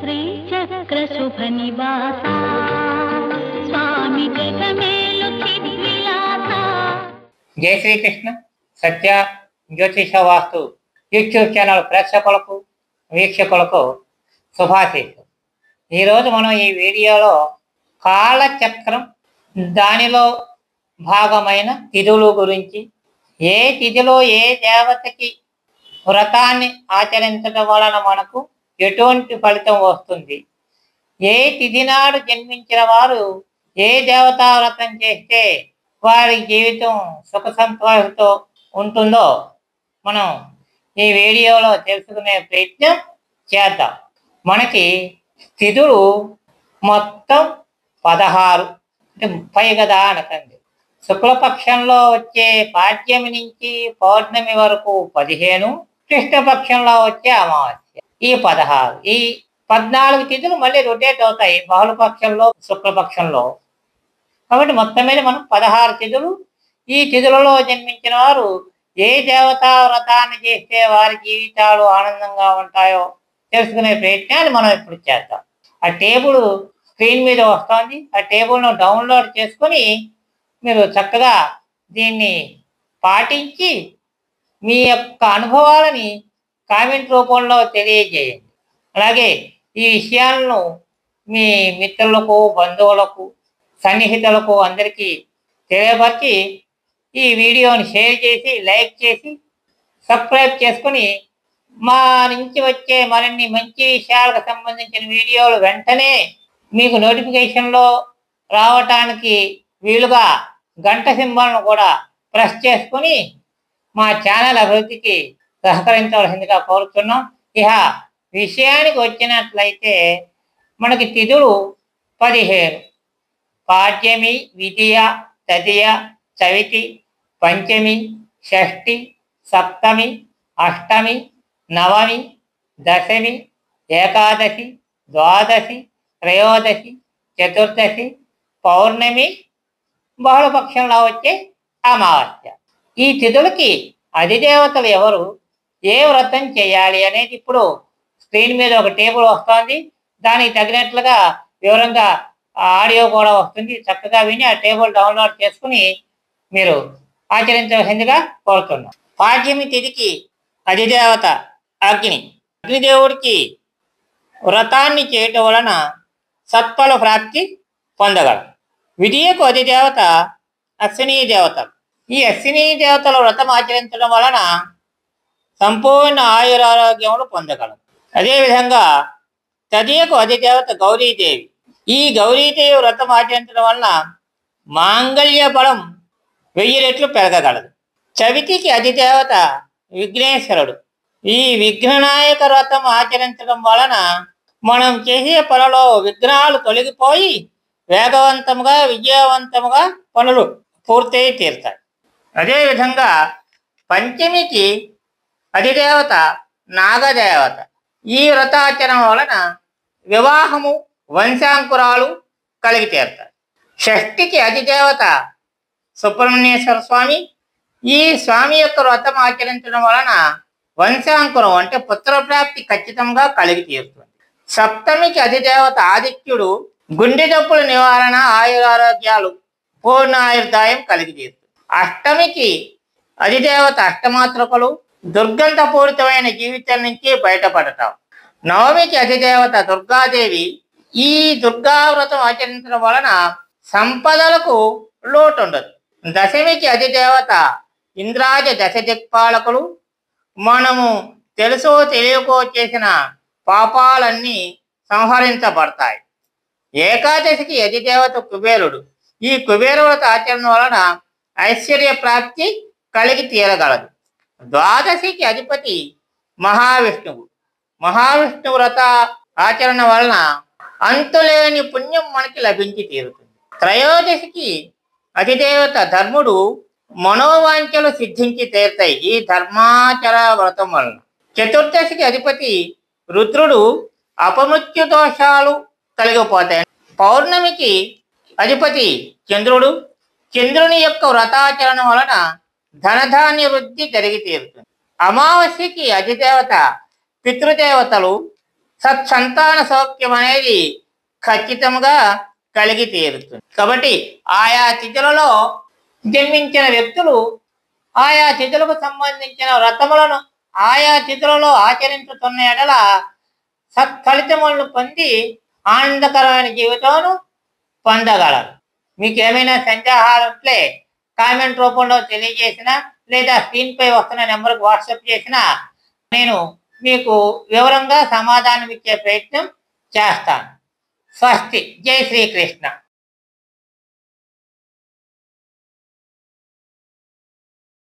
శ్రీచక్ర శుభ నివాస స్వామి జగమేలు చిద్విలాస. జై శ్రీకృష్ణ. సత్య జ్యోతిష వాస్తు యూట్యూబ్ ఛానల్ ప్రేక్షకులకు వీక్షకులకు శుభాశీస్సులు. ఈరోజు మనం ఈ వీడియోలో కాలచక్రం దానిలో భాగమైన తిథుల గురించి, ఏ తిథిలో ఏ దేవతకి వ్రతాన్ని ఆచరించడం వలన మనకు ఎటువంటి ఫలితం వస్తుంది, ఏ తిథి నాడు జన్మించిన వారు ఏ దేవతా వ్రతం చేస్తే వారి జీవితం సుఖ సంతోషంతో ఉంటుందో మనం ఈ వీడియోలో తెలుసుకునే ప్రయత్నం చేద్దాం. మనకి తిథులు మొత్తం 16, అంటే 30 కదా అనకండి. శుక్లపక్షంలో వచ్చే పాడ్యమి నుంచి పౌర్ణమి వరకు 15, కృష్ణపక్షంలో వచ్చే అమావాస్య ఈ 16. ఈ 14 తిథులు మళ్ళీ రొటేట్ అవుతాయి బహుళపక్షంలో శుక్లపక్షంలో. కాబట్టి మొత్తం మీద మనం 16 తిథులు. ఈ తిథులలో జన్మించిన వారు ఏ దేవతా వ్రతాన్ని చేస్తే వారి జీవితాలు ఆనందంగా ఉంటాయో తెలుసుకునే ప్రయత్నాన్ని మనం ఇప్పుడు చేద్దాం. ఆ టేబుల్ స్క్రీన్ మీద వస్తుంది. ఆ టేబుల్ను డౌన్లోడ్ చేసుకొని మీరు చక్కగా దీన్ని పాటించి మీ యొక్క అనుభవాలని కామెంట్ రూపంలో తెలియజేయండి. అలాగే ఈ విషయాలను మీ మిత్రులకు, బంధువులకు, సన్నిహితులకు అందరికీ తెలియపరిచి ఈ వీడియోని షేర్ చేసి, లైక్ చేసి, సబ్స్క్రైబ్ చేసుకొని మా నుంచి వచ్చే మరిన్ని మంచి విషయాలకు సంబంధించిన వీడియోలు వెంటనే మీకు నోటిఫికేషన్లో రావటానికి వీలుగా గంట సింబల్ను కూడా ప్రెస్ చేసుకొని మా ఛానల్ అభివృద్ధికి సహకరించవలసిందిగా కోరుతున్నాం. ఇక విషయానికి వచ్చినట్లయితే మనకి తిథులు 15: పాడ్యమి, విధియ, తదియ, చవితి, పంచమి, షష్ఠి, సప్తమి, అష్టమి, నవమి, దశమి, ఏకాదశి, ద్వాదశి, త్రయోదశి, చతుర్దశి, పౌర్ణమి, బహుళపక్షంలో వచ్చే అమావాస్య. ఈ తిథులకి అధిదేవతలు ఎవరు, ఏ వ్రతం చేయాలి అనేది ఇప్పుడు స్క్రీన్ మీద ఒక టేబుల్ వస్తుంది. దానికి తగినట్లుగా వివరంగా ఆడియో కూడా వస్తుంది. చక్కగా విని ఆ టేబుల్ డౌన్లోడ్ చేసుకుని మీరు ఆచరించవలసిందిగా కోరుతున్నాం. పాడ్యమి తిథికి అధిదేవత అగ్ని. అగ్నిదేవుడికి వ్రతాన్ని చేయటం వలన సత్ఫల ప్రాప్తి పొందగలం. విధియకు అధిదేవత అశ్వినీ దేవతలు. ఈ అశ్వినీ దేవతల వ్రతం ఆచరించడం వలన సంపూర్ణ ఆయురారోగ్యములు పొందగలం. అదేవిధంగా తదియకు అధిదేవత గౌరీదేవి. ఈ గౌరీదేవి వ్రతం ఆచరించడం వలన మాంగళ్య బలం 1000 రెట్లు పెరగగలదు. చవితికి అధిదేవత విఘ్నేశ్వరుడు. ఈ విఘ్ననాయక వ్రతం ఆచరించడం వలన మనం చేసే పనులో విఘ్నాలు తొలగిపోయి వేగవంతంగా, విజయవంతంగా పనులు పూర్తయి తీరుతాయి. అదేవిధంగా పంచమికి అధిదేవత నాగదేవత. ఈ వ్రతాచరణ వలన వివాహము, వంశాంకురాలు కలిగి తీరుతాయి. షష్ఠికి అధిదేవత సుబ్రహ్మణ్యేశ్వర స్వామి. ఈ స్వామి యొక్క వ్రతం ఆచరించడం వలన వంశాంకురం అంటే పుత్రప్రాప్తి ఖచ్చితంగా కలిగి తీరుతుంది. సప్తమికి అధిదేవత ఆదిత్యుడు. గుండె జబ్బుల నివారణ, ఆయురారోగ్యాలు, పూర్ణ ఆయుర్దాయం కలిగి తీరుతుంది. అష్టమికి అధిదేవత అష్టమాతృకలు. దుర్గంధపూరితమైన జీవితం నుంచి బయటపడటం. నవమికి అధిదేవత దుర్గాదేవి. ఈ దుర్గావ్రతం ఆచరించడం వలన సంపదలకు లోటు ఉండదు. దశమికి అధిదేవత ఇంద్రాజ దశ దిక్పాలకులు. మనము తెలుసో తెలియకో చేసిన పాపాలన్నీ సంహరించబడతాయి. ఏకాదశికి అధిదేవత కుబేరుడు. ఈ కుబేర వ్రత ఆచరణ వలన ఐశ్వర్య ప్రాప్తి కలిగి తీరగలదు. ద్వాదశికి అధిపతి మహావిష్ణువు. మహావిష్ణు వ్రత ఆచరణ వలన అంతులేని పుణ్యం మనకి లభించి తీరుతుంది. త్రయోదశికి అధిదేవత ధర్ముడు. మనోవాంఛలు సిద్ధించి తీరుతాయి ఈ ధర్మాచర వ్రతం వలన. చతుర్దశికి అధిపతి రుద్రుడు. అపమృత్యు దోషాలు తొలగిపోతాయి. పౌర్ణమికి అధిపతి చంద్రుడు. చంద్రుని యొక్క వ్రతాచరణ వలన ధనధాన్య వృద్ధి జరిగి తీరుతుంది. అమావాస్యకి అధిదేవత పితృదేవతలు. సత్సంతాన సౌఖ్యం అనేది ఖచ్చితంగా కలిగి తీరుతుంది. కాబట్టి ఆయా తిథులలో జన్మించిన వ్యక్తులు ఆయా తిథులకు సంబంధించిన వ్రతములను ఆయా తిథులలో ఆచరించుతున్న ఎడల సత్ఫలితములను పొంది ఆనందకరమైన జీవితాన్ని పొందగలరు. మీకు ఏమైనా సందేహాలు ఉంటే కామెంట్ రూపంలో తెలియజేసినా లేదా స్క్రీన్పై వస్తున్న నెంబర్కి వాట్సాప్ చేసినా నేను మీకు వివరంగా సమాధానం ఇచ్చే ప్రయత్నం చేస్తాను. స్వస్తి. జై శ్రీకృష్ణ.